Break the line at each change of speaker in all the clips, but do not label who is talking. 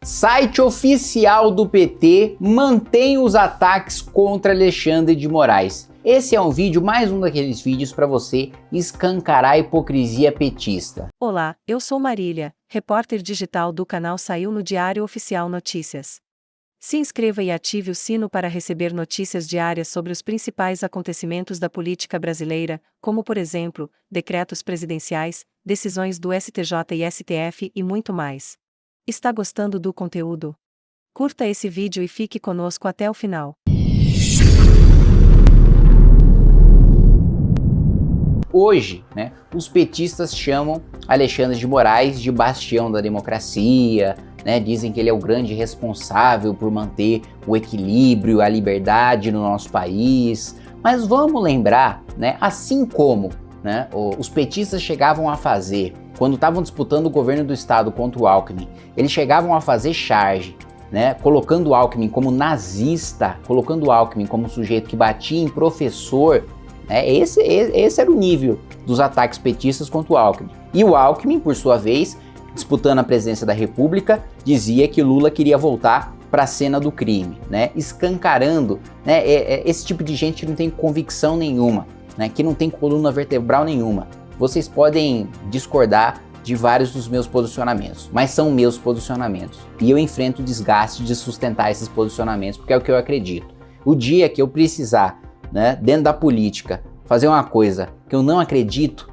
Site oficial do PT mantém os ataques contra Alexandre de Moraes. Esse é mais um daqueles vídeos para você escancarar a hipocrisia petista.
Olá, eu sou Marília, repórter digital do canal Saiu no Diário Oficial Notícias. Se inscreva e ative o sino para receber notícias diárias sobre os principais acontecimentos da política brasileira, como por exemplo, decretos presidenciais, decisões do STJ e STF e muito mais. Está gostando do conteúdo? Curta esse vídeo e fique conosco até o final.
Hoje, os petistas chamam Alexandre de Moraes de bastião da democracia, dizem que ele é o grande responsável por manter o equilíbrio, a liberdade no nosso país. Mas vamos lembrar, assim como os petistas chegavam a fazer, quando estavam disputando o governo do estado contra o Alckmin, eles chegavam a fazer charge, colocando o Alckmin como nazista, colocando o Alckmin como sujeito que batia em professor. Esse era o nível dos ataques petistas contra o Alckmin. E o Alckmin, por sua vez, disputando a presidência da República, dizia que Lula queria voltar para a cena do crime, escancarando esse tipo de gente que não tem convicção nenhuma, que não tem coluna vertebral nenhuma. Vocês podem discordar de vários dos meus posicionamentos, mas são meus posicionamentos. E eu enfrento o desgaste de sustentar esses posicionamentos, porque é o que eu acredito. O dia que eu precisar, dentro da política, fazer uma coisa que eu não acredito,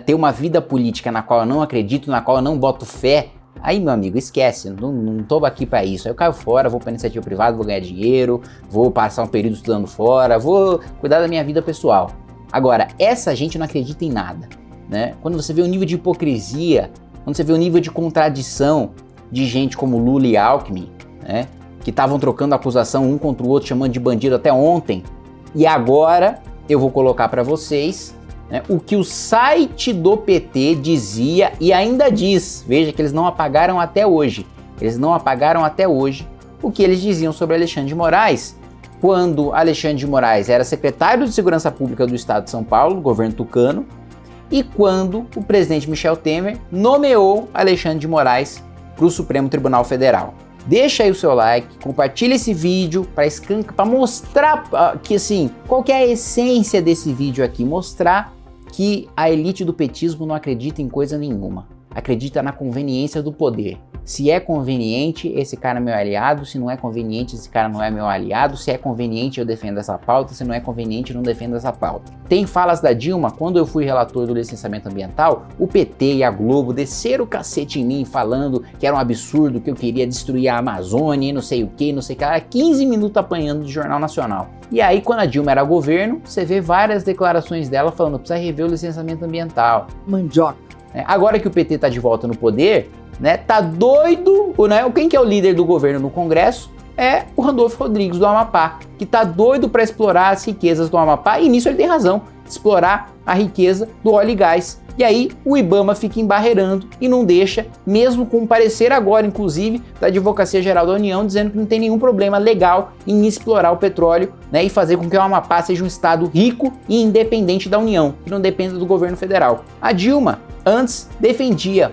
ter uma vida política na qual eu não acredito, na qual eu não boto fé, aí, meu amigo, esquece, não tô aqui para isso. Aí eu caio fora, vou para iniciativa privada, vou ganhar dinheiro, vou passar um período estudando fora, vou cuidar da minha vida pessoal. Agora, essa gente não acredita em nada, Quando você vê o nível de hipocrisia, quando você vê o nível de contradição de gente como Lula e Alckmin, que estavam trocando acusação um contra o outro, chamando de bandido até ontem, e agora eu vou colocar para vocês o que o site do PT dizia e ainda diz. Veja que eles não apagaram até hoje. Eles não apagaram até hoje o que eles diziam sobre Alexandre de Moraes, quando Alexandre de Moraes era secretário de Segurança Pública do Estado de São Paulo, no governo tucano, e quando o presidente Michel Temer nomeou Alexandre de Moraes para o Supremo Tribunal Federal. Deixa aí o seu like, compartilha esse vídeo para mostrar que, assim, qual que é a essência desse vídeo aqui, mostrar que a elite do petismo não acredita em coisa nenhuma, acredita na conveniência do poder. Se é conveniente, esse cara é meu aliado. Se não é conveniente, esse cara não é meu aliado. Se é conveniente, eu defendo essa pauta. Se não é conveniente, eu não defendo essa pauta. Tem falas da Dilma, quando eu fui relator do licenciamento ambiental, o PT e a Globo desceram o cacete em mim falando que era um absurdo, que eu queria destruir a Amazônia e não sei o que, não sei o que. 15 minutos apanhando do Jornal Nacional. E aí, quando a Dilma era governo, você vê várias declarações dela falando que precisa rever o licenciamento ambiental.
Mandioca.
Agora que o PT tá de volta no poder, tá doido, quem que é o líder do governo no Congresso? É o Randolfo Rodrigues do Amapá, que tá doido para explorar as riquezas do Amapá, e nisso ele tem razão, explorar a riqueza do óleo e gás. E aí o IBAMA fica embarreirando e não deixa, mesmo com um parecer agora, inclusive, da Advocacia Geral da União, dizendo que não tem nenhum problema legal em explorar o petróleo, e fazer com que o Amapá seja um estado rico e independente da União, que não dependa do governo federal. A Dilma antes defendia,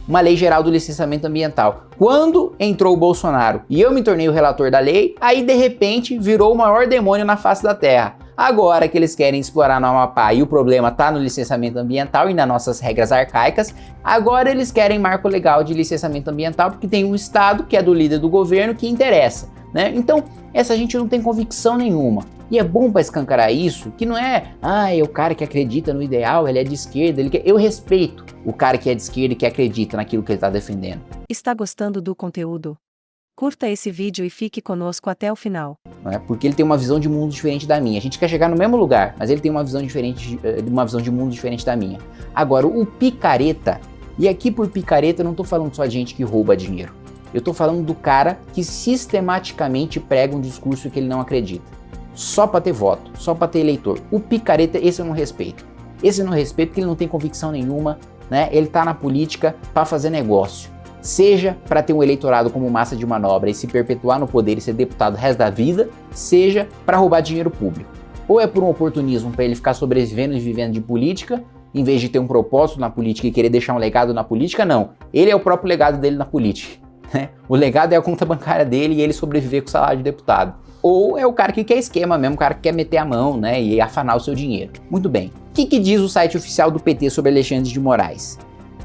uma lei geral do licenciamento ambiental. Quando entrou o Bolsonaro e eu me tornei o relator da lei, aí de repente virou o maior demônio na face da terra. Agora que eles querem explorar no Amapá e o problema está no licenciamento ambiental e nas nossas regras arcaicas, agora eles querem marco legal de licenciamento ambiental porque tem um estado que é do líder do governo que interessa, Então, essa gente não tem convicção nenhuma. E é bom para escancarar isso, que não é o cara que acredita no ideal, ele é de esquerda, eu respeito o cara que é de esquerda e que acredita naquilo que ele está defendendo.
Está gostando do conteúdo? Curta esse vídeo e fique conosco até o final.
Porque ele tem uma visão de mundo diferente da minha. A gente quer chegar no mesmo lugar, mas ele tem uma visão de mundo diferente da minha. Agora, o picareta, e aqui por picareta eu não estou falando só de gente que rouba dinheiro. Eu estou falando do cara que sistematicamente prega um discurso que ele não acredita. Só para ter voto, só para ter eleitor. O picareta, esse eu não respeito. Esse eu não respeito porque ele não tem convicção nenhuma, Ele tá na política para fazer negócio. Seja para ter um eleitorado como massa de manobra e se perpetuar no poder e ser deputado o resto da vida, seja para roubar dinheiro público. Ou é por um oportunismo para ele ficar sobrevivendo e vivendo de política, em vez de ter um propósito na política e querer deixar um legado na política, não. Ele é o próprio legado dele na política. né? O legado é a conta bancária dele e ele sobreviver com o salário de deputado. Ou é o cara que quer esquema mesmo, o cara que quer meter a mão, né, e afanar o seu dinheiro. Muito bem. O que diz o site oficial do PT sobre Alexandre de Moraes?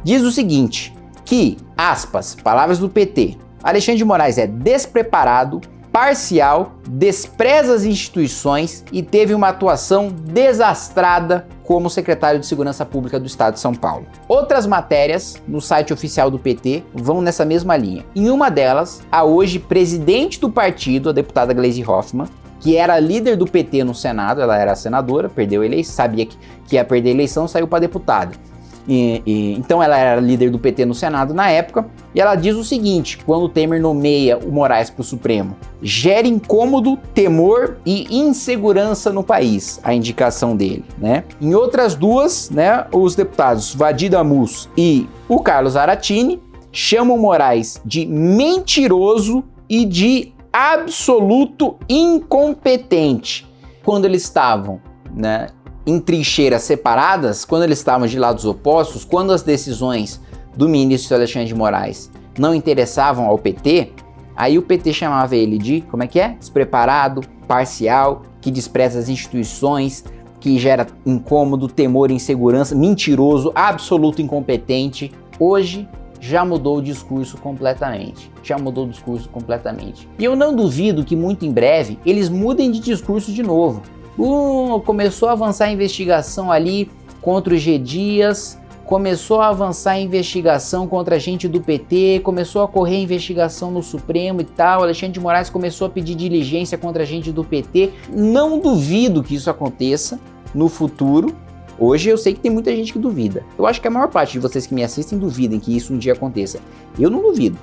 Diz o seguinte, que, aspas, palavras do PT, Alexandre de Moraes é despreparado, parcial, despreza as instituições e teve uma atuação desastrada como secretário de Segurança Pública do Estado de São Paulo. Outras matérias no site oficial do PT vão nessa mesma linha. Em uma delas, a hoje presidente do partido, a deputada Gleisi Hoffmann, que era líder do PT no Senado, ela era senadora, perdeu a eleição, sabia que ia perder a eleição, saiu para deputada. Então ela era líder do PT no Senado na época, e ela diz o seguinte, quando o Temer nomeia o Moraes para o Supremo: gera incômodo, temor e insegurança no país, a indicação dele, né? Em outras duas, né, os deputados Vadir Damus e o Carlos Aratini chamam Moraes de mentiroso e de absoluto incompetente. Quando eles estavam, né, em trincheiras separadas, quando eles estavam de lados opostos, quando as decisões do ministro Alexandre de Moraes não interessavam ao PT, aí o PT chamava ele de, como é que é? Despreparado, parcial, que despreza as instituições, que gera incômodo, temor, insegurança, mentiroso, absoluto incompetente. Hoje já mudou o discurso completamente. E eu não duvido que muito em breve eles mudem de discurso de novo. Começou a avançar a investigação ali contra o G. Dias, começou a avançar a investigação contra a gente do PT, começou a correr investigação no Supremo e tal, Alexandre de Moraes começou a pedir diligência contra a gente do PT. Não duvido que isso aconteça no futuro. Hoje eu sei que tem muita gente que duvida. Eu acho que a maior parte de vocês que me assistem duvidem que isso um dia aconteça. Eu não duvido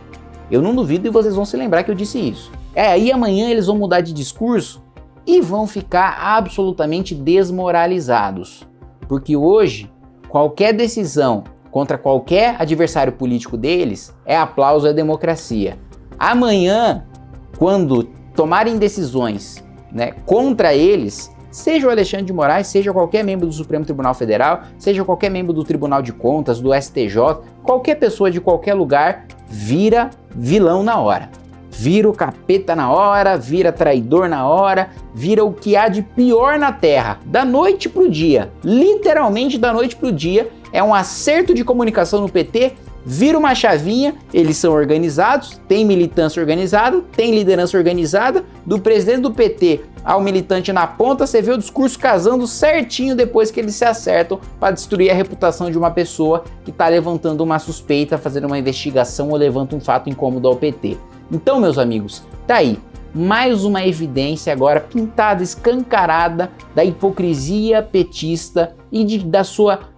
e vocês vão se lembrar que eu disse isso. Aí amanhã eles vão mudar de discurso e vão ficar absolutamente desmoralizados. Porque hoje, qualquer decisão contra qualquer adversário político deles é aplauso à democracia. Amanhã, quando tomarem decisões, né, contra eles, seja o Alexandre de Moraes, seja qualquer membro do Supremo Tribunal Federal, seja qualquer membro do Tribunal de Contas, do STJ, qualquer pessoa de qualquer lugar vira vilão na hora. Vira o capeta na hora, vira traidor na hora, vira o que há de pior na Terra, da noite pro dia, literalmente da noite pro dia. É um acerto de comunicação no PT, vira uma chavinha, eles são organizados, tem militância organizada, tem liderança organizada, do presidente do PT ao militante na ponta, você vê o discurso casando certinho depois que eles se acertam para destruir a reputação de uma pessoa que está levantando uma suspeita, fazendo uma investigação ou levanta um fato incômodo ao PT. Então, meus amigos, tá aí mais uma evidência agora pintada, escancarada da hipocrisia petista e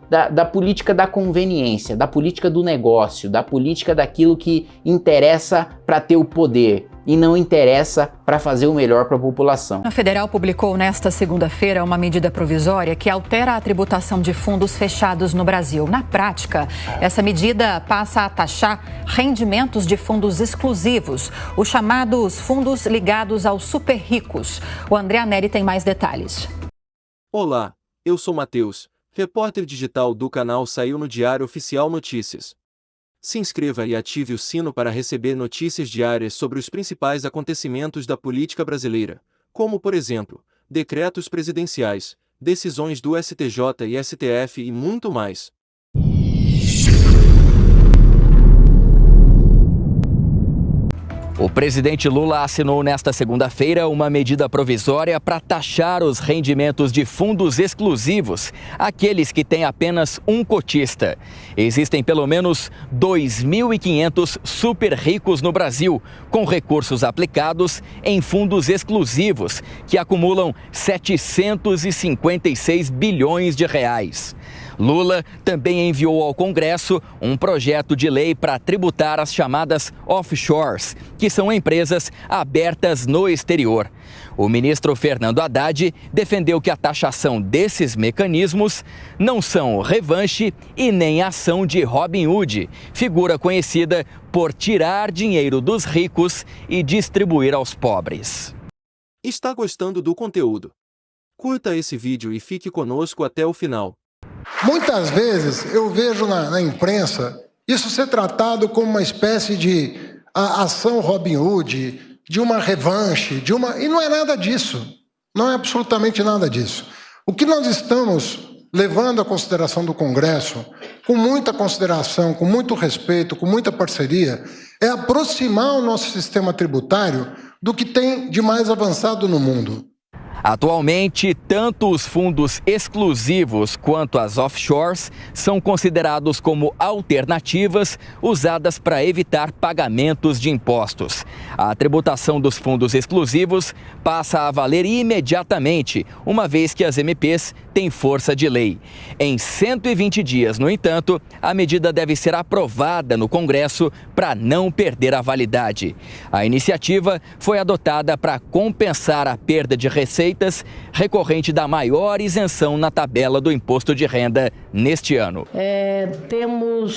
da política da conveniência, da política do negócio, da política daquilo que interessa para ter o poder e não interessa para fazer o melhor para a população.
A Federal publicou nesta segunda-feira uma medida provisória que altera a tributação de fundos fechados no Brasil. Na prática, essa medida passa a taxar rendimentos de fundos exclusivos, os chamados fundos ligados aos super ricos. O André Aneri tem mais detalhes.
Olá, eu sou Matheus, repórter digital do canal Saiu no Diário Oficial Notícias. Se inscreva e ative o sino para receber notícias diárias sobre os principais acontecimentos da política brasileira, como, por exemplo, decretos presidenciais, decisões do STJ e STF e muito mais.
O presidente Lula assinou nesta segunda-feira uma medida provisória para taxar os rendimentos de fundos exclusivos, aqueles que têm apenas um cotista. Existem pelo menos 2.500 super ricos no Brasil, com recursos aplicados em fundos exclusivos, que acumulam 756 bilhões de reais. Lula também enviou ao Congresso um projeto de lei para tributar as chamadas offshores, que são empresas abertas no exterior. O ministro Fernando Haddad defendeu que a taxação desses mecanismos não são revanche e nem ação de Robin Hood, figura conhecida por tirar dinheiro dos ricos e distribuir aos pobres.
Está gostando do conteúdo? Curta esse vídeo e fique conosco até o final.
Muitas vezes eu vejo na imprensa isso ser tratado como uma espécie de a ação Robin Hood, de uma revanche, e não é nada disso. Não é absolutamente nada disso. O que nós estamos levando à consideração do Congresso, com muita consideração, com muito respeito, com muita parceria, é aproximar o nosso sistema tributário do que tem de mais avançado no mundo.
Atualmente, tanto os fundos exclusivos quanto as offshores são considerados como alternativas usadas para evitar pagamentos de impostos. A tributação dos fundos exclusivos passa a valer imediatamente, uma vez que as MPs têm força de lei. Em 120 dias, no entanto, a medida deve ser aprovada no Congresso para não perder a validade. A iniciativa foi adotada para compensar a perda de receitas recorrente da maior isenção na tabela do imposto de renda neste ano.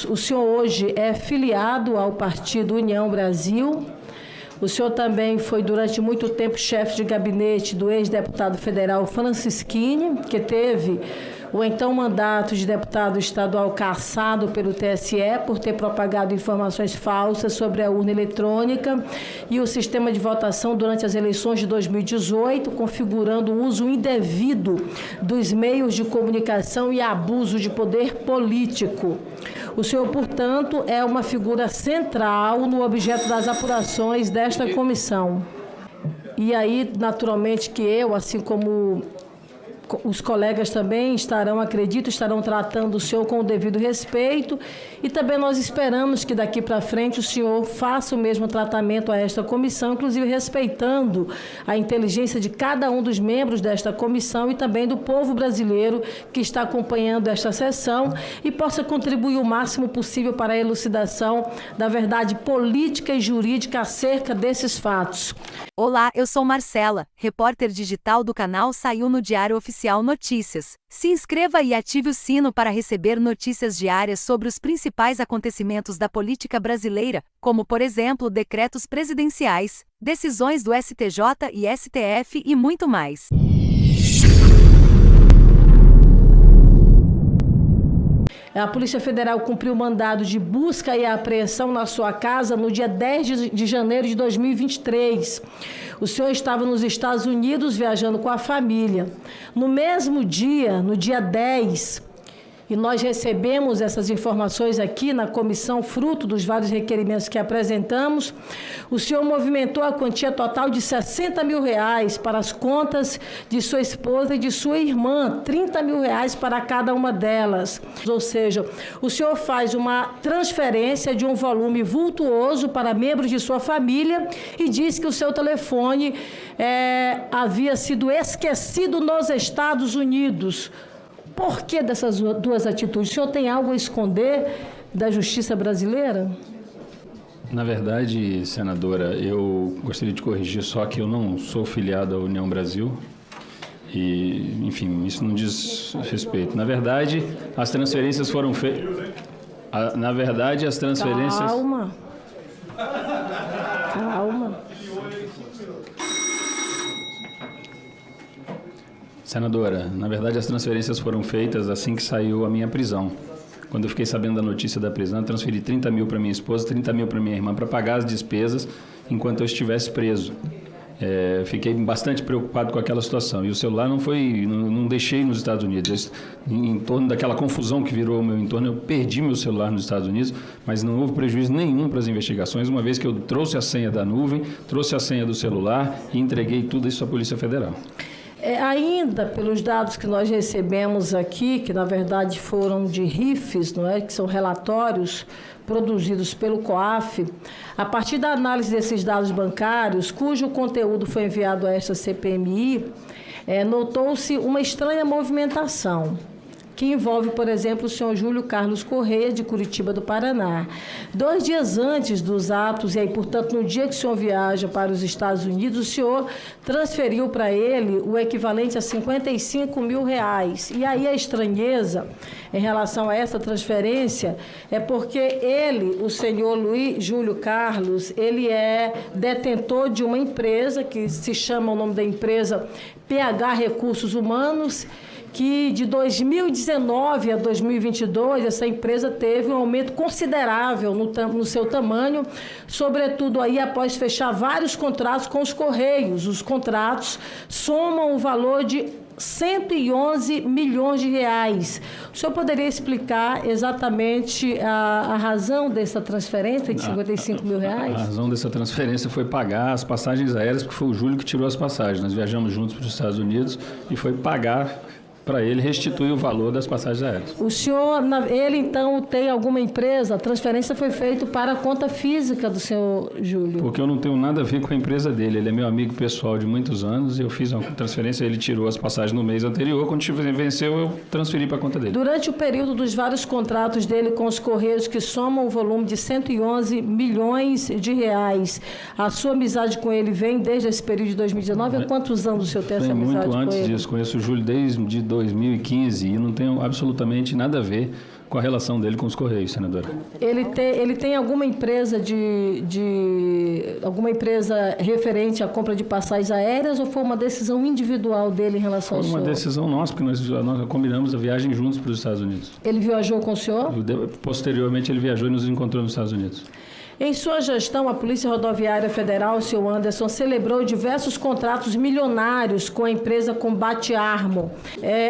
O senhor hoje é filiado ao Partido União Brasil. O senhor também foi durante muito tempo chefe de gabinete do ex-deputado federal Francisquini, que teve o então mandato de deputado estadual cassado pelo TSE por ter propagado informações falsas sobre a urna eletrônica e o sistema de votação durante as eleições de 2018, configurando o uso indevido dos meios de comunicação e abuso de poder político. O senhor, portanto, é uma figura central no objeto das apurações desta comissão. E aí, naturalmente, que eu, assim como os colegas também estarão tratando o senhor com o devido respeito e também nós esperamos que daqui para frente o senhor faça o mesmo tratamento a esta comissão, inclusive respeitando a inteligência de cada um dos membros desta comissão e também do povo brasileiro que está acompanhando esta sessão e possa contribuir o máximo possível para a elucidação da verdade política e jurídica acerca desses fatos.
Olá, eu sou Marcela, repórter digital do canal Saiu no Diário Oficial Notícias. Se inscreva e ative o sino para receber notícias diárias sobre os principais acontecimentos da política brasileira, como, por exemplo, decretos presidenciais, decisões do STJ e STF e muito mais.
A Polícia Federal cumpriu o mandado de busca e apreensão na sua casa no dia 10 de janeiro de 2023. O senhor estava nos Estados Unidos viajando com a família. No mesmo dia, no dia 10, e nós recebemos essas informações aqui na comissão, fruto dos vários requerimentos que apresentamos, o senhor movimentou a quantia total de R$60 mil para as contas de sua esposa e de sua irmã, R$30 mil para cada uma delas. Ou seja, o senhor faz uma transferência de um volume vultuoso para membros de sua família e diz que o seu telefone havia sido esquecido nos Estados Unidos. Por que dessas duas atitudes? O senhor tem algo a esconder da justiça brasileira?
Na verdade, senadora, eu gostaria de corrigir só que eu não sou filiado à União Brasil e, enfim, isso não diz respeito. Na verdade, as transferências foram feitas... Na verdade, as transferências...
Calma.
Senadora, na verdade as transferências foram feitas assim que saiu a minha prisão. Quando eu fiquei sabendo da notícia da prisão, eu transferi 30 mil para minha esposa, 30 mil para minha irmã, para pagar as despesas enquanto eu estivesse preso. Fiquei bastante preocupado com aquela situação. E o celular não deixei nos Estados Unidos. Em torno daquela confusão que virou o meu entorno, eu perdi meu celular nos Estados Unidos, mas não houve prejuízo nenhum para as investigações, uma vez que eu trouxe a senha da nuvem, trouxe a senha do celular e entreguei tudo isso à Polícia Federal.
Ainda pelos dados que nós recebemos aqui, que na verdade foram de RIFs, não é? Que são relatórios produzidos pelo COAF, a partir da análise desses dados bancários, cujo conteúdo foi enviado a esta CPMI, notou-se uma estranha movimentação, que envolve, por exemplo, o senhor Júlio Carlos Correia, de Curitiba do Paraná. 2 dias antes dos atos, e aí, portanto, no dia que o senhor viaja para os Estados Unidos, o senhor transferiu para ele o equivalente a R$55 mil. E aí a estranheza em relação a essa transferência é porque ele, o senhor Júlio Carlos, ele é detentor de uma empresa que se chama, o nome da empresa, PH Recursos Humanos, que de 2019 a 2022, essa empresa teve um aumento considerável no seu tamanho, sobretudo aí após fechar vários contratos com os Correios. Os contratos somam o valor de 111 milhões de reais. O senhor poderia explicar exatamente a razão dessa transferência de 55 mil reais?
A razão dessa transferência foi pagar as passagens aéreas, porque foi o Júlio que tirou as passagens. Nós viajamos juntos para os Estados Unidos e foi pagar para ele restituir o valor das passagens aéreas.
O senhor, ele então tem alguma empresa? A transferência foi feita para a conta física do senhor Júlio?
Porque eu não tenho nada a ver com a empresa dele. Ele é meu amigo pessoal de muitos anos e eu fiz uma transferência, ele tirou as passagens no mês anterior. Quando venceu, eu transferi para a conta dele.
Durante o período dos vários contratos dele com os Correios, que somam o volume de 111 milhões de reais, a sua amizade com ele vem desde esse período de 2019? Há quantos anos o senhor tem essa amizade com ele?
Muito antes disso. Conheço o Júlio desde 2015 e não tenho absolutamente nada a ver com a relação dele com os Correios, senadora.
Ele tem alguma empresa alguma empresa referente à compra de passagens aéreas ou foi uma decisão individual dele em relação ao senhor?
Foi uma decisão nossa, porque nós combinamos a viagem juntos para os Estados Unidos.
Ele viajou com o senhor?
Posteriormente ele viajou e nos encontrou nos Estados Unidos.
Em sua gestão, a Polícia Rodoviária Federal, o senhor Anderson, celebrou diversos contratos milionários com a empresa Combate Armo.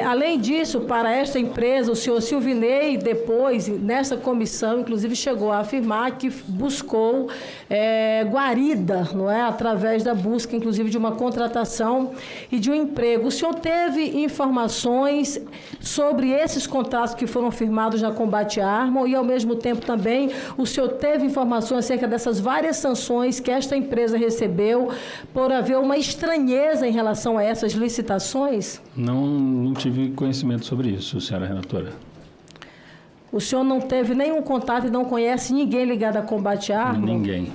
Além disso, para esta empresa, o senhor Silvinei, depois, nessa comissão, inclusive chegou a afirmar que buscou guarida, não é? Através da busca, inclusive, de uma contratação e de um emprego. O senhor teve informações sobre esses contratos que foram firmados na Combate Armo e, ao mesmo tempo, também, o senhor teve informações acerca dessas várias sanções que esta empresa recebeu por haver uma estranheza em relação a essas licitações?
Não tive conhecimento sobre isso, senhora relatora.
O senhor não teve nenhum contato e não conhece ninguém ligado a Combate Armo?
Ninguém.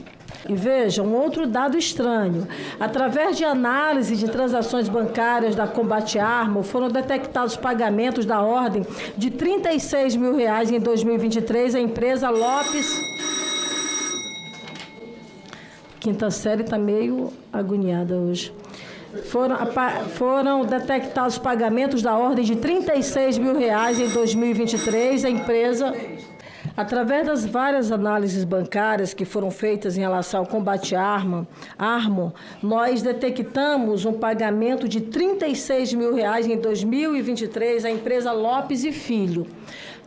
E veja, um outro dado estranho. Através de análise de transações bancárias da Combate Armo, foram detectados pagamentos da ordem de 36 mil reais em 2023 à empresa Lopes... Quinta série está meio agoniada hoje. Foram detectados pagamentos da ordem de 36 mil reais em 2023. A empresa, através das várias análises bancárias que foram feitas em relação ao Combate Armo, nós detectamos um pagamento de 36 mil reais em 2023 à empresa Lopes e Filho.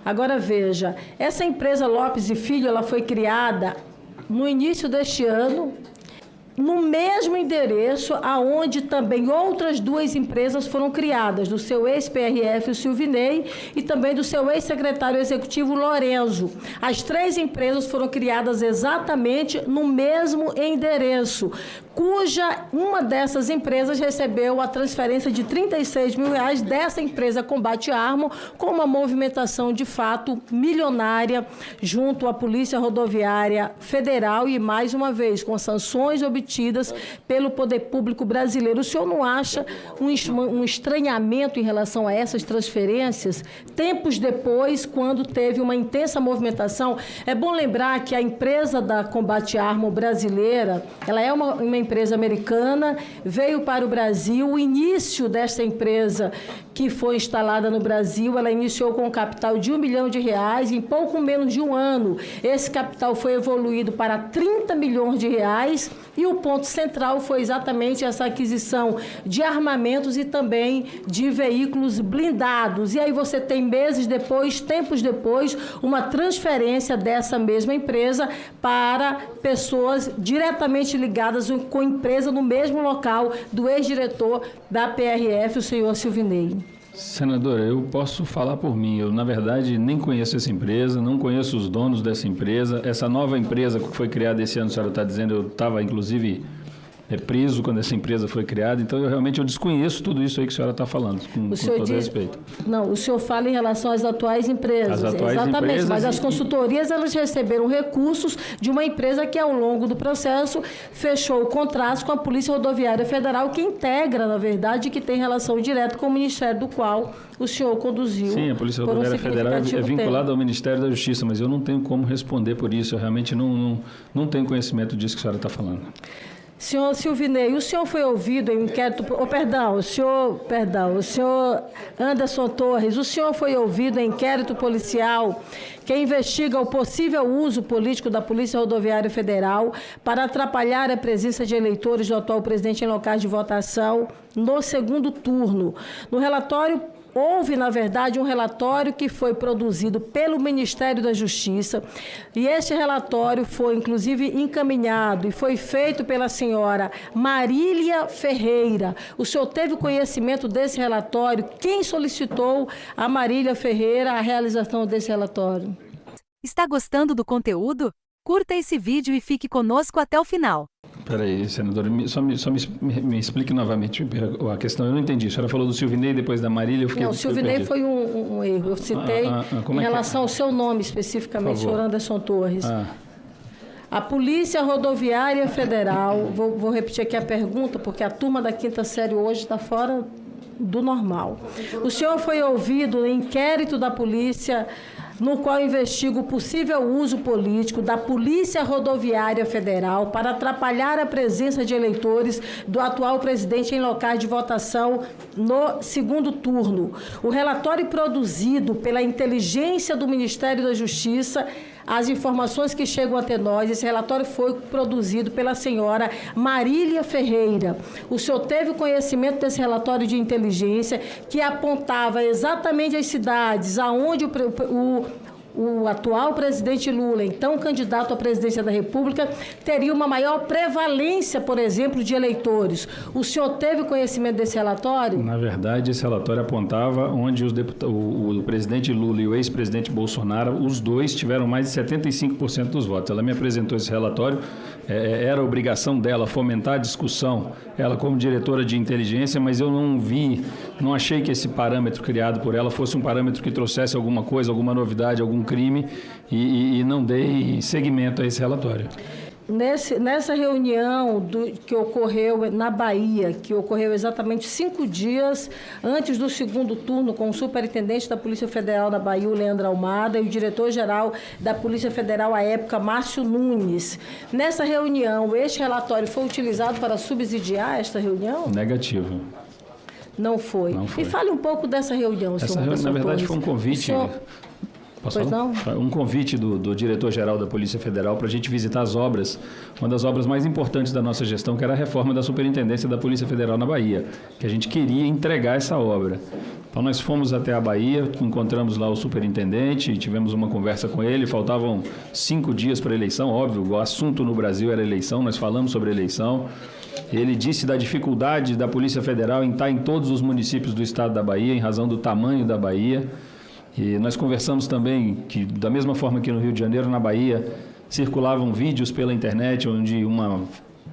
Agora veja, essa empresa Lopes e Filho, ela foi criada no início deste ano, no mesmo endereço aonde também outras duas empresas foram criadas, do seu ex-PRF, o Silvinei, e também do seu ex-secretário executivo, Lorenzo. As três empresas foram criadas exatamente no mesmo endereço, cuja uma dessas empresas recebeu a transferência de 36 mil reais dessa empresa Combate Armo, com uma movimentação de fato milionária junto à Polícia Rodoviária Federal e, mais uma vez, com sanções obtidas pelo poder público brasileiro. O senhor não acha um estranhamento em relação a essas transferências? Tempos depois, quando teve uma intensa movimentação, é bom lembrar que a empresa da Combate Armo brasileira, ela é uma empresa americana, veio para o Brasil. O início desta empresa, que foi instalada no Brasil, ela iniciou com um capital de R$1 milhão, em pouco menos de um ano. Esse capital foi evoluído para R$30 milhões e o ponto central foi exatamente essa aquisição de armamentos e também de veículos blindados. E aí você tem meses depois, tempos depois, uma transferência dessa mesma empresa para pessoas diretamente ligadas com a empresa no mesmo local do ex-diretor da PRF, o senhor Silvinei.
Senadora, eu posso falar por mim. Eu, na verdade, nem conheço essa empresa, não conheço os donos dessa empresa. Essa nova empresa que foi criada esse ano, a senhora está dizendo, eu estava, inclusive, preso quando essa empresa foi criada. Então, eu desconheço tudo isso aí que a senhora está falando, com todo respeito.
Não, o senhor fala em relação às atuais empresas.
As atuais
exatamente,
empresas,
mas as consultorias, elas receberam recursos de uma empresa que, ao longo do processo, fechou contratos com a Polícia Rodoviária Federal, que integra, na verdade, que tem relação direta com o Ministério do qual o senhor conduziu.
Sim, a Polícia Rodoviária Federal é vinculada ao Ministério da Justiça, mas eu não tenho como responder por isso. Eu realmente não tenho conhecimento disso que a senhora está falando.
Senhor Silvinei, o senhor foi ouvido em inquérito... o senhor Anderson Torres, o senhor foi ouvido em inquérito policial que investiga o possível uso político da Polícia Rodoviária Federal para atrapalhar a presença de eleitores do atual presidente em locais de votação no segundo turno. No relatório, houve, na verdade, um relatório que foi produzido pelo Ministério da Justiça e este relatório foi, inclusive, encaminhado e foi feito pela senhora Marília Ferreira. O senhor teve conhecimento desse relatório? Quem solicitou a Marília Ferreira a realização desse relatório?
Está gostando do conteúdo? Curta esse vídeo e fique conosco até o final.
Peraí, senadora, só me explique novamente a questão. Eu não entendi. A senhora falou do Silvinei depois da Marília. Eu fiquei,
não, o Silvinei foi um erro. Eu citei em relação ao seu nome especificamente, senhor Anderson Torres. A Polícia Rodoviária Federal, vou repetir aqui a pergunta, porque a turma da quinta série hoje está fora do normal. O senhor foi ouvido em inquérito da polícia, no qual investiga o possível uso político da Polícia Rodoviária Federal para atrapalhar a presença de eleitores do atual presidente em locais de votação no segundo turno. O relatório produzido pela inteligência do Ministério da Justiça, as informações que chegam até nós, esse relatório foi produzido pela senhora Marília Ferreira. O senhor teve conhecimento desse relatório de inteligência que apontava exatamente as cidades aonde o atual presidente Lula, então candidato à presidência da República, teria uma maior prevalência, por exemplo, de eleitores. O senhor teve conhecimento desse relatório?
Na verdade, esse relatório apontava onde o presidente Lula e o ex-presidente Bolsonaro, os dois tiveram mais de 75% dos votos. Ela me apresentou esse relatório, era obrigação dela fomentar a discussão, ela como diretora de inteligência, mas eu não achei que esse parâmetro criado por ela fosse um parâmetro que trouxesse alguma coisa, alguma novidade, algum crime e não dei seguimento a esse relatório.
Nessa reunião que ocorreu na Bahia, que ocorreu exatamente 5 dias antes do segundo turno com o superintendente da Polícia Federal da Bahia, o Leandro Almada, e o diretor-geral da Polícia Federal à época, Márcio Nunes. Nessa reunião, este relatório foi utilizado para subsidiar esta reunião?
Negativo.
Não foi. Me fale um pouco dessa reunião, senhor.
Na verdade, foi um convite... Um convite do diretor-geral da Polícia Federal para a gente visitar as obras, uma das obras mais importantes da nossa gestão, que era a reforma da Superintendência da Polícia Federal na Bahia, que a gente queria entregar essa obra. Então nós fomos até a Bahia, encontramos lá o superintendente, tivemos uma conversa com ele, faltavam 5 dias para a eleição, óbvio, o assunto no Brasil era eleição, nós falamos sobre a eleição. Ele disse da dificuldade da Polícia Federal em estar em todos os municípios do estado da Bahia, em razão do tamanho da Bahia. E nós conversamos também que, da mesma forma que no Rio de Janeiro, na Bahia, circulavam vídeos pela internet onde uma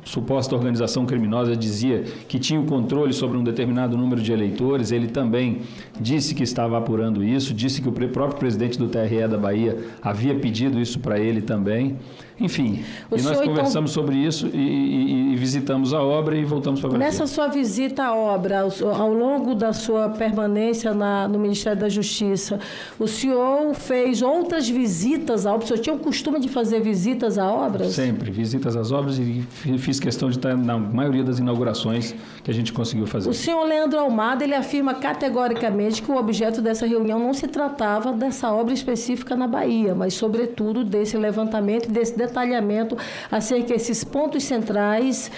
suposta organização criminosa dizia que tinha o controle sobre um determinado número de eleitores. Ele também disse que estava apurando isso, disse que o próprio presidente do TRE da Bahia havia pedido isso para ele também. Enfim, e nós conversamos sobre isso e visitamos a obra e voltamos para Brasília.
Nessa sua visita à obra, ao longo da sua permanência no Ministério da Justiça, o senhor fez outras visitas à obra? O senhor tinha o costume de fazer visitas a obras?
Sempre, visitas às obras, e fiz questão de estar na maioria das inaugurações que a gente conseguiu fazer.
O senhor Leandro Almada, ele afirma categoricamente que o objeto dessa reunião não se tratava dessa obra específica na Bahia, mas, sobretudo, desse levantamento e desse detalhamento acerca desses pontos centrais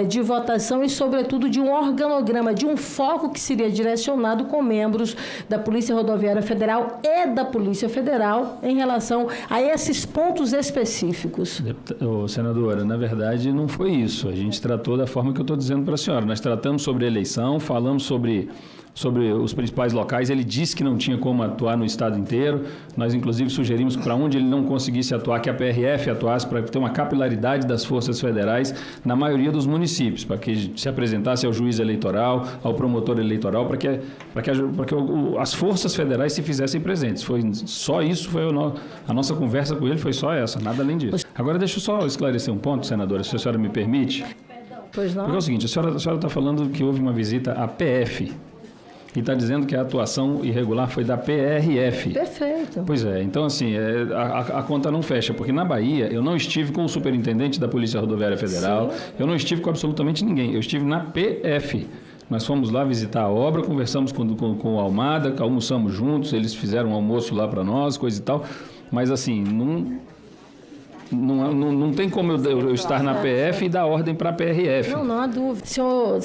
de votação e, sobretudo, de um organograma, de um foco que seria direcionado com membros da Polícia Rodoviária Federal e da Polícia Federal em relação a esses pontos específicos.
Senadora, na verdade, não foi isso. A gente tratou da forma que eu estou dizendo para a senhora. Nós tratamos sobre a eleição, falamos sobre os principais locais. Ele disse que não tinha como atuar no estado inteiro. Nós, inclusive, sugerimos que para onde ele não conseguisse atuar, que a PRF atuasse para ter uma capilaridade das forças federais na maioria dos municípios, para que se apresentasse ao juiz eleitoral, ao promotor eleitoral, para que as forças federais se fizessem presentes. Foi só isso, a nossa conversa com ele foi só essa, nada além disso. Agora, deixa eu só esclarecer um ponto, senadora, se a senhora me permite.
Pois não.
Porque é o seguinte, a senhora está falando que houve uma visita à PF. e está dizendo que a atuação irregular foi da PRF.
Perfeito.
Pois é, então assim, a conta não fecha, porque na Bahia eu não estive com o superintendente da Polícia Rodoviária Federal, eu não estive com absolutamente ninguém, eu estive na PF. Nós fomos lá visitar a obra, conversamos com o Almada, almoçamos juntos, eles fizeram um almoço lá para nós, coisa e tal, mas assim, não tem como eu estar na PF e dar ordem para a PRF.
Não há dúvida. Senhor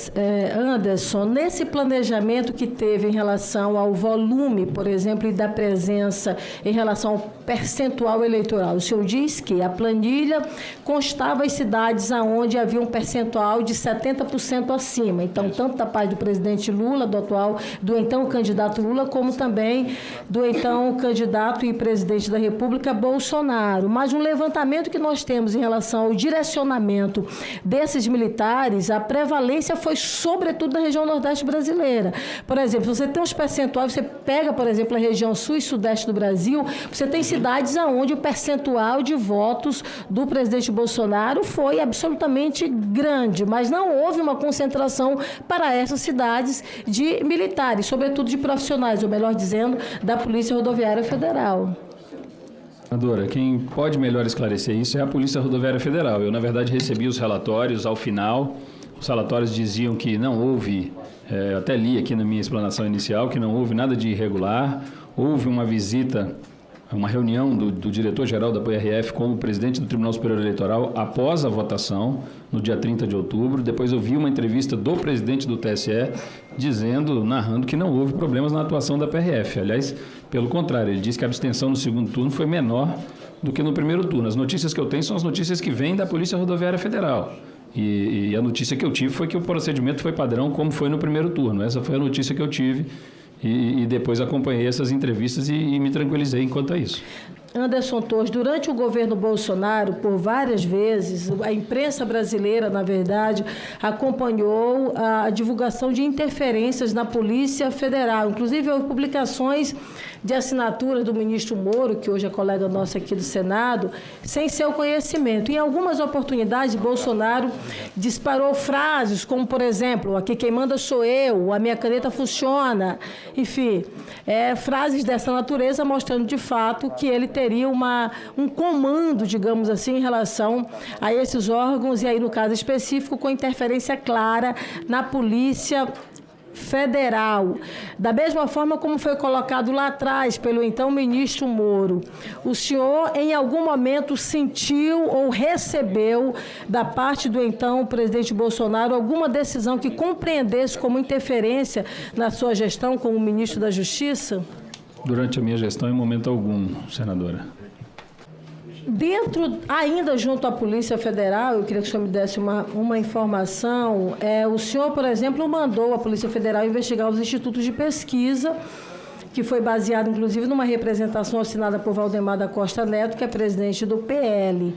Anderson, nesse planejamento que teve em relação ao volume, por exemplo, e da presença em relação ao percentual eleitoral, o senhor diz que a planilha constava as cidades onde havia um percentual de 70% acima. Então, tanto da parte do presidente Lula, do então candidato Lula, como também do então candidato e presidente da República, Bolsonaro. Mas um levantamento que nós temos em relação ao direcionamento desses militares, a prevalência foi sobretudo na região nordeste brasileira. Por exemplo, você tem os percentuais, você pega, por exemplo, a região sul e sudeste do Brasil, você tem cidades onde o percentual de votos do presidente Bolsonaro foi absolutamente grande, mas não houve uma concentração para essas cidades de militares, sobretudo de profissionais, ou melhor dizendo, da Polícia Rodoviária Federal.
Senadora, quem pode melhor esclarecer isso é a Polícia Rodoviária Federal. Eu, na verdade, recebi os relatórios ao final. Os relatórios diziam que não houve, até li aqui na minha explanação inicial, que não houve nada de irregular. Houve uma visita, uma reunião do diretor-geral da PRF com o presidente do Tribunal Superior Eleitoral após a votação, no dia 30 de outubro. Depois eu vi uma entrevista do presidente do TSE narrando que não houve problemas na atuação da PRF. Aliás, pelo contrário, ele disse que a abstenção no segundo turno foi menor do que no primeiro turno. As notícias que eu tenho são as notícias que vêm da Polícia Rodoviária Federal. E a notícia que eu tive foi que o procedimento foi padrão como foi no primeiro turno. Essa foi a notícia que eu tive. E depois acompanhei essas entrevistas e me tranquilizei enquanto a isso.
Anderson Torres, durante o governo Bolsonaro, por várias vezes, a imprensa brasileira, na verdade, acompanhou a divulgação de interferências na Polícia Federal. Inclusive, houve publicações de assinatura do ministro Moro, que hoje é colega nosso aqui do Senado, sem seu conhecimento. Em algumas oportunidades, Bolsonaro disparou frases como, por exemplo, aqui quem manda sou eu, a minha caneta funciona, enfim, frases dessa natureza mostrando de fato que ele teria um comando, digamos assim, em relação a esses órgãos, e aí no caso específico com interferência clara na Polícia Federal. Da mesma forma como foi colocado lá atrás pelo então ministro Moro, o senhor em algum momento sentiu ou recebeu da parte do então presidente Bolsonaro alguma decisão que compreendesse como interferência na sua gestão como ministro da Justiça?
Durante a minha gestão, em momento algum, senadora.
Ainda junto à Polícia Federal, eu queria que o senhor me desse uma informação. O senhor, por exemplo, mandou a Polícia Federal investigar os institutos de pesquisa, que foi baseado, inclusive, numa representação assinada por Valdemar da Costa Neto, que é presidente do PL.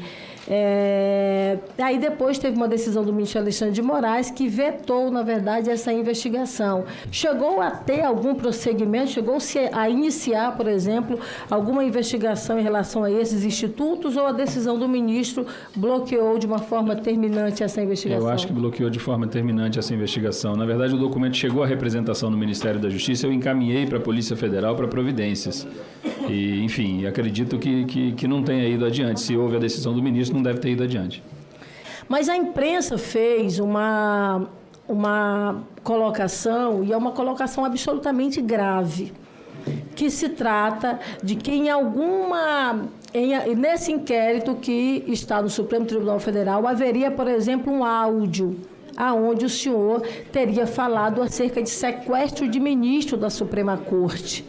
Aí depois teve uma decisão do ministro Alexandre de Moraes que vetou, na verdade, essa investigação. Chegou a ter algum prosseguimento? Chegou-se a iniciar, por exemplo, alguma investigação em relação a esses institutos, ou a decisão do ministro bloqueou de uma forma terminante essa investigação?
Eu acho que bloqueou de forma terminante essa investigação. Na verdade, o documento chegou à representação do Ministério da Justiça, eu encaminhei para a Polícia Federal para providências. E, enfim, acredito que não tenha ido adiante. Se houve a decisão do ministro, não deve ter ido adiante.
Mas a imprensa fez uma colocação, e é uma colocação absolutamente grave, que se trata de que nesse inquérito que está no Supremo Tribunal Federal, haveria, por exemplo, um áudio aonde o senhor teria falado acerca de sequestro de ministro da Suprema Corte,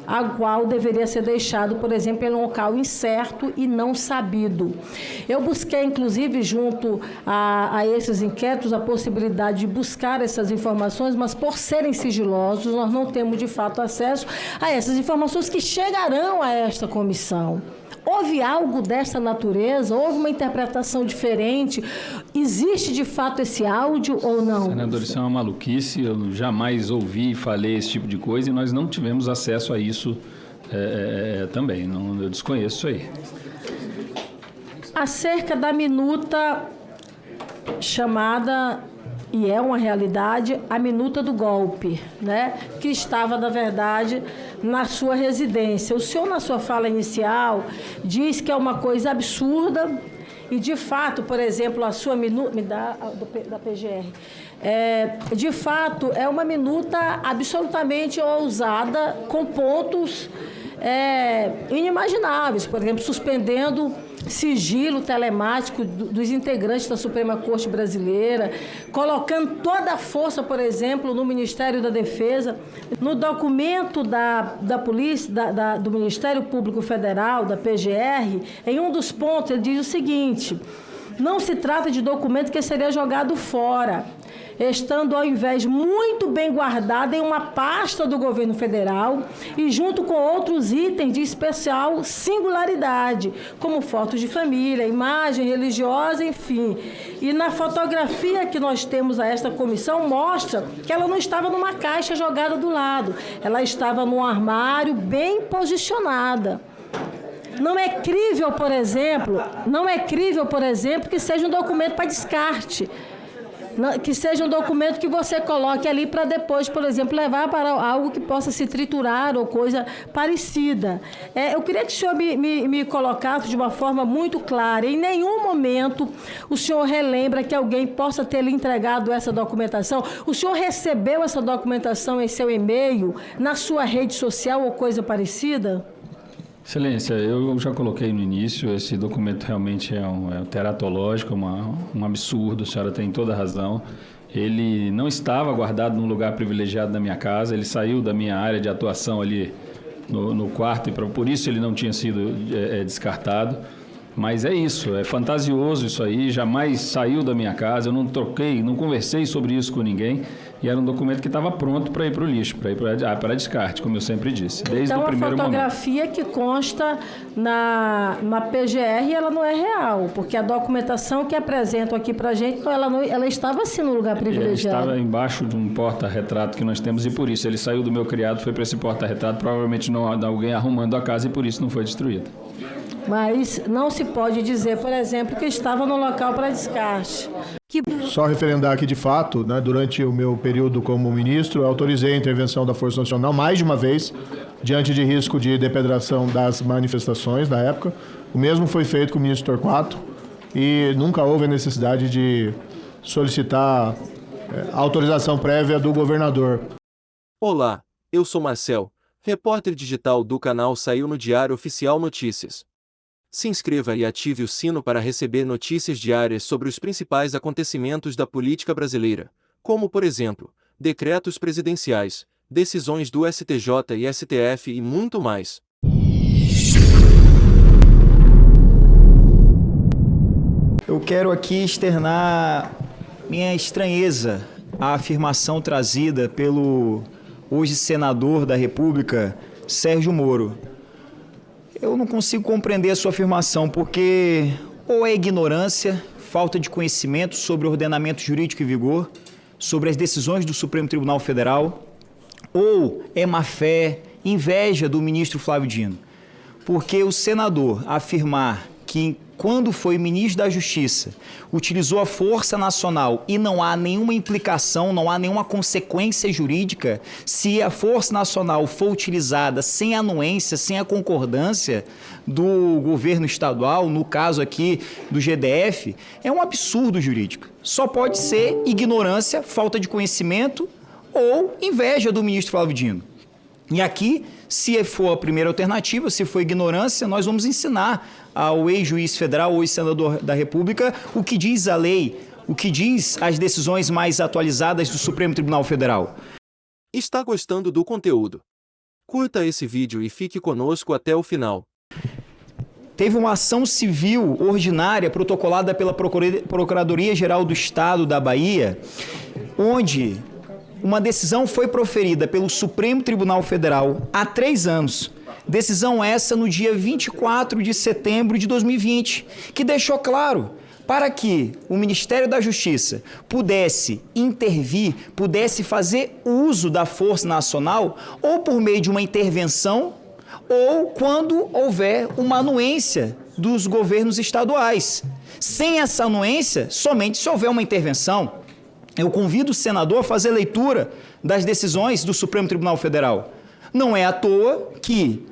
a qual deveria ser deixado, por exemplo, em um local incerto e não sabido. Eu busquei, inclusive, junto a esses inquéritos, a possibilidade de buscar essas informações, mas por serem sigilosos, nós não temos, de fato, acesso a essas informações que chegarão a esta comissão. Houve algo dessa natureza? Houve uma interpretação diferente? Existe, de fato, esse áudio ou não?
Senador, isso é uma maluquice. Eu jamais ouvi e falei esse tipo de coisa e nós não tivemos acesso a isso também. Não, eu desconheço isso aí.
Acerca da minuta chamada e é uma realidade, a minuta do golpe, né, que estava, na verdade, na sua residência. O senhor, na sua fala inicial, diz que é uma coisa absurda e, de fato, por exemplo, a sua minuta... Me dá da PGR. De fato, é uma minuta absolutamente ousada, com pontos inimagináveis, por exemplo, suspendendo sigilo telemático dos integrantes da Suprema Corte Brasileira, colocando toda a força, por exemplo, no Ministério da Defesa. No documento da Polícia, do Ministério Público Federal, da PGR, em um dos pontos, ele diz o seguinte: não se trata de documento que seria jogado fora, estando, ao invés, muito bem guardado em uma pasta do governo federal e junto com outros itens de especial singularidade, como fotos de família, imagem religiosa, enfim. E na fotografia que nós temos a esta comissão, mostra que ela não estava numa caixa jogada do lado, ela estava num armário bem posicionada. Não é crível, por exemplo, que seja um documento para descarte, que seja um documento que você coloque ali para depois, por exemplo, levar para algo que possa se triturar ou coisa parecida. Eu queria que o senhor me colocasse de uma forma muito clara. Em nenhum momento o senhor relembra que alguém possa ter lhe entregado essa documentação. O senhor recebeu essa documentação em seu e-mail, na sua rede social ou coisa parecida?
Excelência, eu já coloquei no início, esse documento realmente é um teratológico, um absurdo, a senhora tem toda a razão. Ele não estava guardado num lugar privilegiado da minha casa, ele saiu da minha área de atuação ali no quarto, e por isso ele não tinha sido descartado. Mas é isso, é fantasioso isso aí, jamais saiu da minha casa, eu não troquei, não conversei sobre isso com ninguém, e era um documento que estava pronto para ir para o lixo, para descarte, como eu sempre disse, desde o primeiro momento. Então a fotografia que consta na PGR, ela não é real, porque a documentação que apresentam aqui para a gente, ela estava assim no lugar privilegiado. Ela estava embaixo de um porta-retrato que nós temos, e por isso ele saiu do meu criado, foi para esse porta-retrato, provavelmente não alguém arrumando a casa, e por isso não foi destruído. Mas não se pode dizer, por exemplo, que estava no local para descarte.
Só referendar que, de fato, né, durante o meu período como ministro, eu autorizei a intervenção da Força Nacional mais de uma vez, diante de risco de depredação das manifestações da época. O mesmo foi feito com o ministro Torquato e nunca houve a necessidade de solicitar autorização prévia do governador.
Olá, eu sou Marcel, repórter digital do canal Saiu no Diário Oficial Notícias. Se inscreva e ative o sino para receber notícias diárias sobre os principais acontecimentos da política brasileira, como, por exemplo, decretos presidenciais, decisões do STJ e STF e muito mais.
Eu quero aqui externar minha estranheza à afirmação trazida pelo hoje senador da República, Sérgio Moro. Eu não consigo compreender a sua afirmação, porque ou é ignorância, falta de conhecimento sobre o ordenamento jurídico em vigor, sobre as decisões do Supremo Tribunal Federal, ou é má-fé, inveja do ministro Flávio Dino. Porque o senador afirmar que, quando foi ministro da Justiça, utilizou a Força Nacional e não há nenhuma implicação, não há nenhuma consequência jurídica, se a Força Nacional for utilizada sem anuência, sem a concordância do governo estadual, no caso aqui do GDF, é um absurdo jurídico. Só pode ser ignorância, falta de conhecimento ou inveja do ministro Flávio Dino. E aqui, se for a primeira alternativa, se for ignorância, nós vamos ensinar ao ex-juiz federal ou ex-senador da República o que diz a lei, o que diz as decisões mais atualizadas do Supremo Tribunal Federal.
Está gostando do conteúdo? Curta esse vídeo e fique conosco até o final.
Teve uma ação civil ordinária protocolada pela Procuradoria-Geral do Estado da Bahia, onde uma decisão foi proferida pelo Supremo Tribunal Federal há 3 anos. Decisão essa no dia 24 de setembro de 2020, que deixou claro para que o Ministério da Justiça pudesse intervir, pudesse fazer uso da Força Nacional, ou por meio de uma intervenção, ou quando houver uma anuência dos governos estaduais. Sem essa anuência, somente se houver uma intervenção. Eu convido o senador a fazer leitura das decisões do Supremo Tribunal Federal. Não é à toa que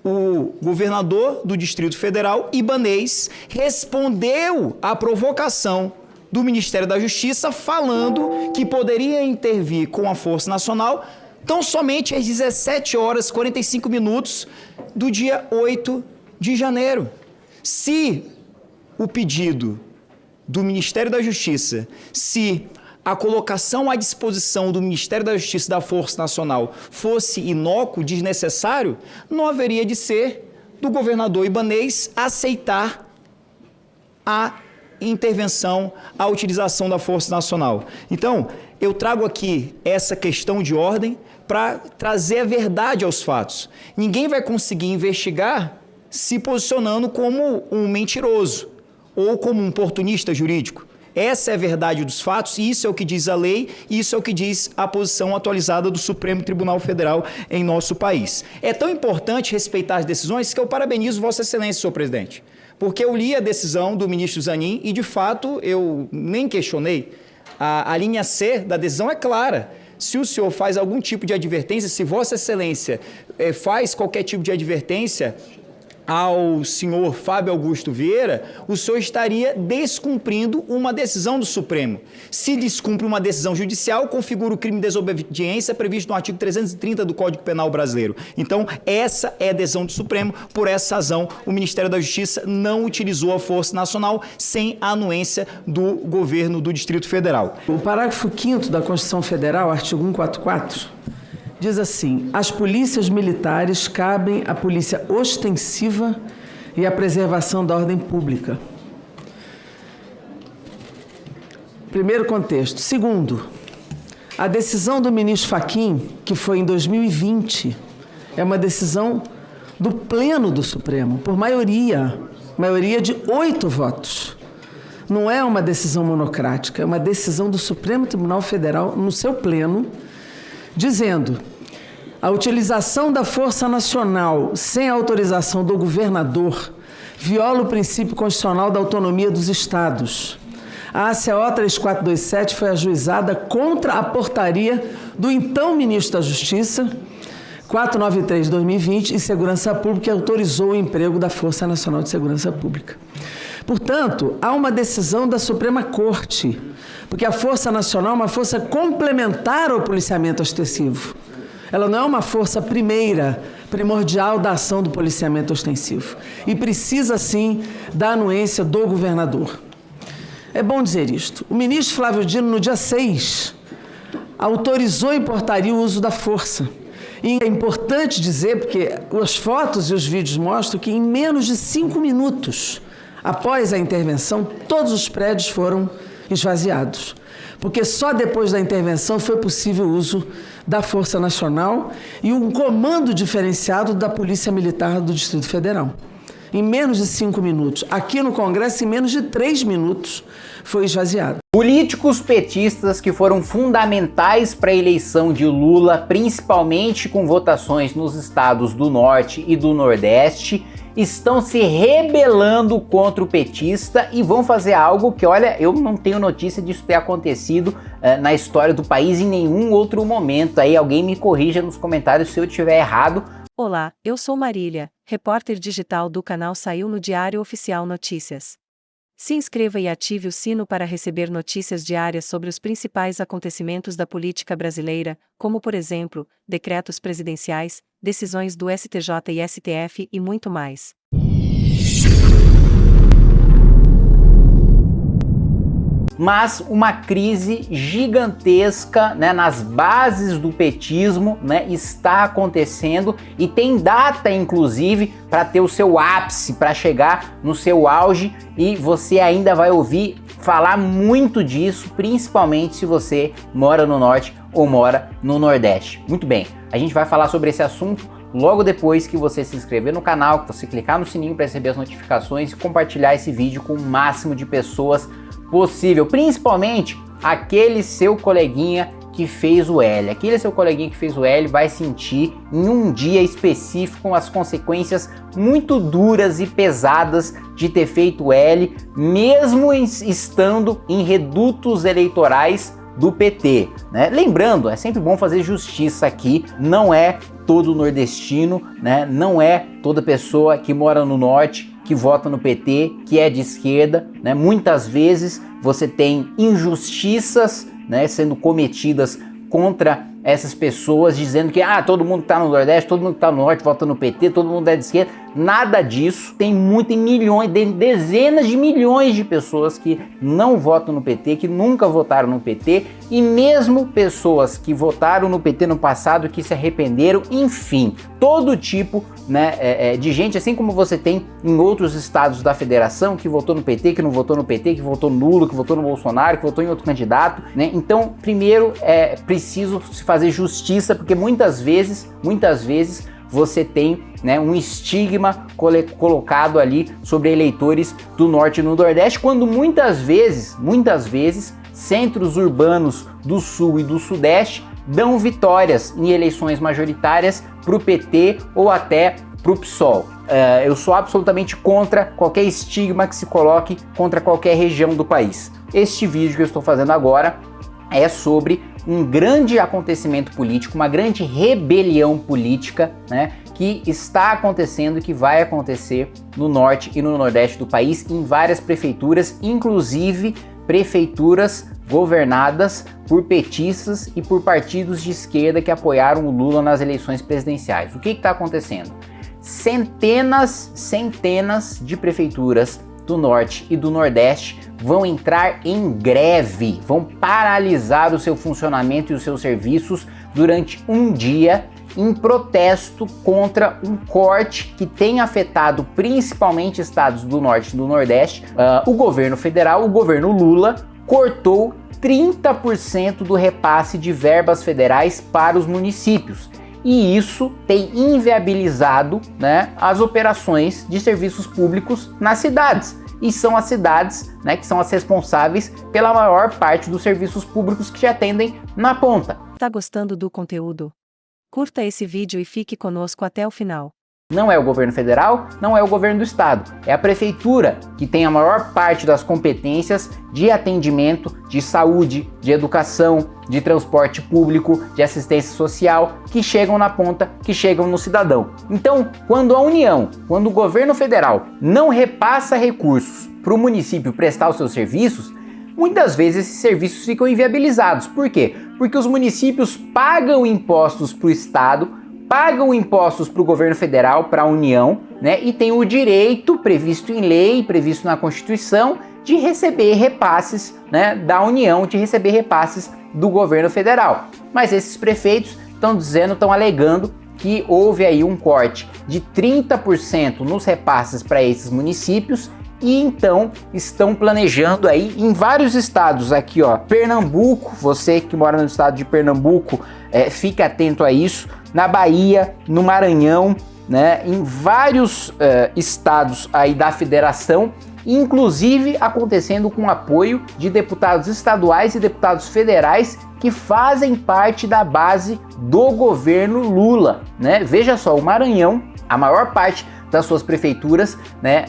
o governador do Distrito Federal, Ibanez, respondeu à provocação do Ministério da Justiça falando que poderia intervir com a Força Nacional tão somente às 17 horas e 45 minutos do dia 8 de janeiro. Se o pedido do Ministério da Justiça, se a colocação à disposição do Ministério da Justiça da Força Nacional fosse inócuo, desnecessário, não haveria de ser do governador Ibanez aceitar a intervenção, a utilização da Força Nacional. Então, eu trago aqui essa questão de ordem para trazer a verdade aos fatos. Ninguém vai conseguir investigar se posicionando como um mentiroso ou como um oportunista jurídico. Essa é a verdade dos fatos, e isso é o que diz a lei, e isso é o que diz a posição atualizada do Supremo Tribunal Federal em nosso país. É tão importante respeitar as decisões que eu parabenizo Vossa Excelência, senhor presidente, porque eu li a decisão do ministro Zanin e, de fato, eu nem questionei. A linha C da decisão é clara. Se o senhor faz algum tipo de advertência, se Vossa Excelência faz qualquer tipo de advertência ao senhor Fábio Augusto Vieira, o senhor estaria descumprindo uma decisão do Supremo. Se descumpre uma decisão judicial, configura o crime de desobediência previsto no artigo 330 do Código Penal brasileiro. Então, essa é a decisão do Supremo. Por essa razão, o Ministério da Justiça não utilizou a Força Nacional sem a anuência do governo do Distrito Federal.
O parágrafo 5º da Constituição Federal, artigo 144, diz assim: as polícias militares cabem à polícia ostensiva e à preservação da ordem pública. Primeiro contexto. Segundo, a decisão do ministro Fachin, que foi em 2020, é uma decisão do Pleno do Supremo, por maioria de 8 votos. Não é uma decisão monocrática, é uma decisão do Supremo Tribunal Federal no seu pleno, dizendo: a utilização da Força Nacional sem autorização do governador viola o princípio constitucional da autonomia dos estados. A ACO 3427 foi ajuizada contra a portaria do então ministro da Justiça, 493/2020, e Segurança Pública, que autorizou o emprego da Força Nacional de Segurança Pública. Portanto, há uma decisão da Suprema Corte, porque a Força Nacional é uma força complementar ao policiamento ostensivo. Ela não é uma força primordial da ação do policiamento ostensivo. E precisa, sim, da anuência do governador. É bom dizer isto. O ministro Flávio Dino, no dia 6, autorizou em portaria o uso da força. E é importante dizer, porque as fotos e os vídeos mostram que em menos de 5 minutos, após a intervenção, todos os prédios foram esvaziados. Porque só depois da intervenção foi possível o uso da Força Nacional e um comando diferenciado da Polícia Militar do Distrito Federal. Em menos de 5 minutos. Aqui no Congresso, em menos de 3 minutos, foi esvaziado.
Políticos petistas que foram fundamentais para a eleição de Lula, principalmente com votações nos estados do Norte e do Nordeste, estão se rebelando contra o petista e vão fazer algo que, olha, eu não tenho notícia disso ter acontecido na história do país em nenhum outro momento. Aí alguém me corrija nos comentários se eu estiver errado.
Olá, eu sou Marília, repórter digital do canal Saiu no Diário Oficial Notícias. Se inscreva e ative o sino para receber notícias diárias sobre os principais acontecimentos da política brasileira, como, por exemplo, decretos presidenciais, decisões do STJ e STF e muito mais.
Mas uma crise gigantesca, né, nas bases do petismo, né, está acontecendo e tem data, inclusive, para ter o seu ápice, para chegar no seu auge, e você ainda vai ouvir falar muito disso, principalmente se você mora no Norte ou mora no Nordeste. Muito bem, a gente vai falar sobre esse assunto logo depois que você se inscrever no canal, que você clicar no sininho para receber as notificações e compartilhar esse vídeo com o máximo de pessoas possível, principalmente aquele seu coleguinha que fez o L. Aquele seu coleguinha que fez o L vai sentir em um dia específico as consequências muito duras e pesadas de ter feito o L, mesmo estando em redutos eleitorais do PT, né? Lembrando, é sempre bom fazer justiça aqui, não é todo nordestino, né? Não é toda pessoa que mora no norte que vota no PT, que é de esquerda, né? Muitas vezes você tem injustiças, né, sendo cometidas contra essas pessoas, dizendo que todo mundo que está no Nordeste, todo mundo que está no Norte vota no PT, todo mundo é de esquerda. Nada disso. Tem milhões, dezenas de milhões de pessoas que não votam no PT, que nunca votaram no PT, e mesmo pessoas que votaram no PT no passado, que se arrependeram, enfim, todo tipo, né, de gente, assim como você tem em outros estados da federação, que votou no PT, que não votou no PT, que votou no Lula, que votou no Bolsonaro, que votou em outro candidato, né? Então, primeiro é preciso se fazer justiça, porque muitas vezes você tem, né, um estigma colocado ali sobre eleitores do Norte e do Nordeste, quando muitas vezes, centros urbanos do Sul e do Sudeste dão vitórias em eleições majoritárias para o PT ou até para o PSOL. Eu sou absolutamente contra qualquer estigma que se coloque contra qualquer região do país. Este vídeo que eu estou fazendo agora é sobre um grande acontecimento político, uma grande rebelião política, né, que está acontecendo e que vai acontecer no norte e no nordeste do país, em várias prefeituras, inclusive prefeituras governadas por petistas e por partidos de esquerda que apoiaram o Lula nas eleições presidenciais. O que está acontecendo? Centenas de prefeituras do norte e do nordeste vão entrar em greve, vão paralisar o seu funcionamento e os seus serviços durante um dia, em protesto contra um corte que tem afetado principalmente estados do norte e do nordeste. O governo federal, o governo Lula, cortou 30% do repasse de verbas federais para os municípios. E isso tem inviabilizado, né, as operações de serviços públicos nas cidades. E são as cidades, né, que são as responsáveis pela maior parte dos serviços públicos que te atendem na ponta.
Tá gostando do conteúdo? Curta esse vídeo e fique conosco até o final.
Não é o governo federal, não é o governo do estado, é a prefeitura que tem a maior parte das competências de atendimento, de saúde, de educação, de transporte público, de assistência social, que chegam na ponta, que chegam no cidadão. Então, quando a União, quando o governo federal não repassa recursos para o município prestar os seus serviços, muitas vezes esses serviços ficam inviabilizados. Por quê? Porque os municípios pagam impostos para o estado, pagam impostos para o governo federal, para a União, né, e tem o direito previsto em lei, previsto na Constituição, de receber repasses, né, da União, de receber repasses do governo federal. Mas esses prefeitos estão alegando que houve aí um corte de 30% nos repasses para esses municípios, e então estão planejando aí em vários estados aqui, ó, Pernambuco, você que mora no estado de Pernambuco, fica atento a isso, na Bahia, no Maranhão, né, em vários estados aí da federação, inclusive acontecendo com apoio de deputados estaduais e deputados federais que fazem parte da base do governo Lula, né? Veja só, o Maranhão, a maior parte das suas prefeituras, né,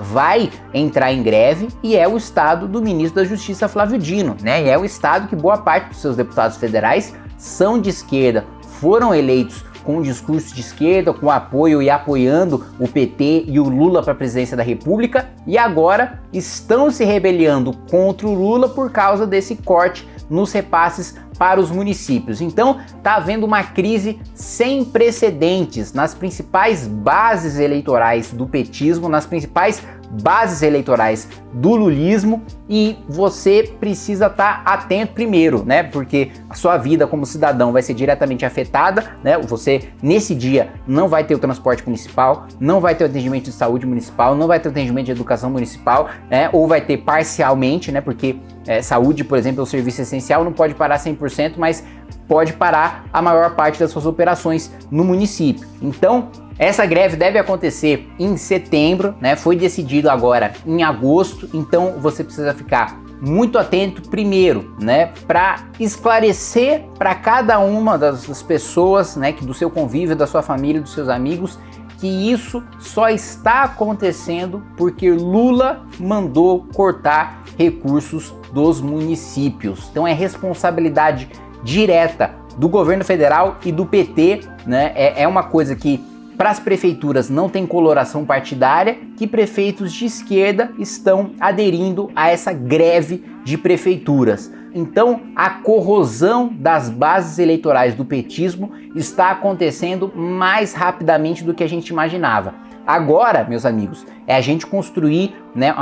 vai entrar em greve, e é o estado do ministro da Justiça, Flávio Dino, né? E é o estado que boa parte dos seus deputados federais são de esquerda, foram eleitos com um discurso de esquerda, com apoio e apoiando o PT e o Lula para a presidência da República, e agora estão se rebelando contra o Lula por causa desse corte nos repasses para os municípios. Então, está havendo uma crise sem precedentes nas principais bases eleitorais do petismo, nas principais bases eleitorais do lulismo, e você precisa estar atento primeiro, né? Porque a sua vida como cidadão vai ser diretamente afetada, né? Você, nesse dia, não vai ter o transporte municipal, não vai ter o atendimento de saúde municipal, não vai ter o atendimento de educação municipal, né? Ou vai ter parcialmente, né? Porque saúde, por exemplo, é um serviço essencial, não pode parar 100%, mas pode parar a maior parte das suas operações no município. Então, essa greve deve acontecer em setembro, né? Foi decidido agora em agosto, então você precisa ficar muito atento primeiro, né? Para esclarecer para cada uma das pessoas, né? Que do seu convívio, da sua família, dos seus amigos, que isso só está acontecendo porque Lula mandou cortar recursos dos municípios. Então é responsabilidade direta do governo federal e do PT, né? É uma coisa que para as prefeituras não tem coloração partidária, que prefeitos de esquerda estão aderindo a essa greve de prefeituras. Então, a corrosão das bases eleitorais do petismo está acontecendo mais rapidamente do que a gente imaginava. Agora, meus amigos, é a gente construir, né,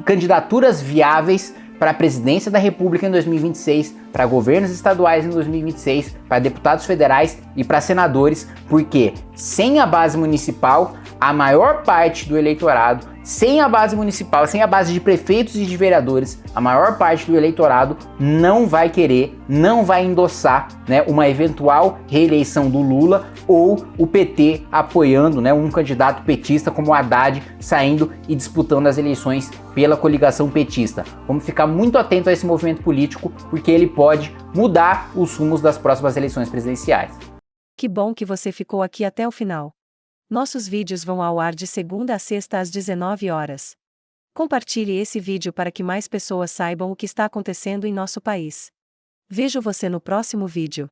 candidaturas viáveis para a presidência da República em 2026, para governos estaduais em 2026, para deputados federais e para senadores, porque sem a base municipal, a maior parte do eleitorado, sem a base municipal, sem a base de prefeitos e de vereadores, a maior parte do eleitorado não vai querer, não vai endossar, né, uma eventual reeleição do Lula ou o PT apoiando, né, um candidato petista como o Haddad saindo e disputando as eleições pela coligação petista. Vamos ficar muito atento a esse movimento político, porque ele pode mudar os rumos das próximas eleições presidenciais.
Que bom que você ficou aqui até o final. Nossos vídeos vão ao ar de segunda a sexta às 19 horas. Compartilhe esse vídeo para que mais pessoas saibam o que está acontecendo em nosso país. Vejo você no próximo vídeo.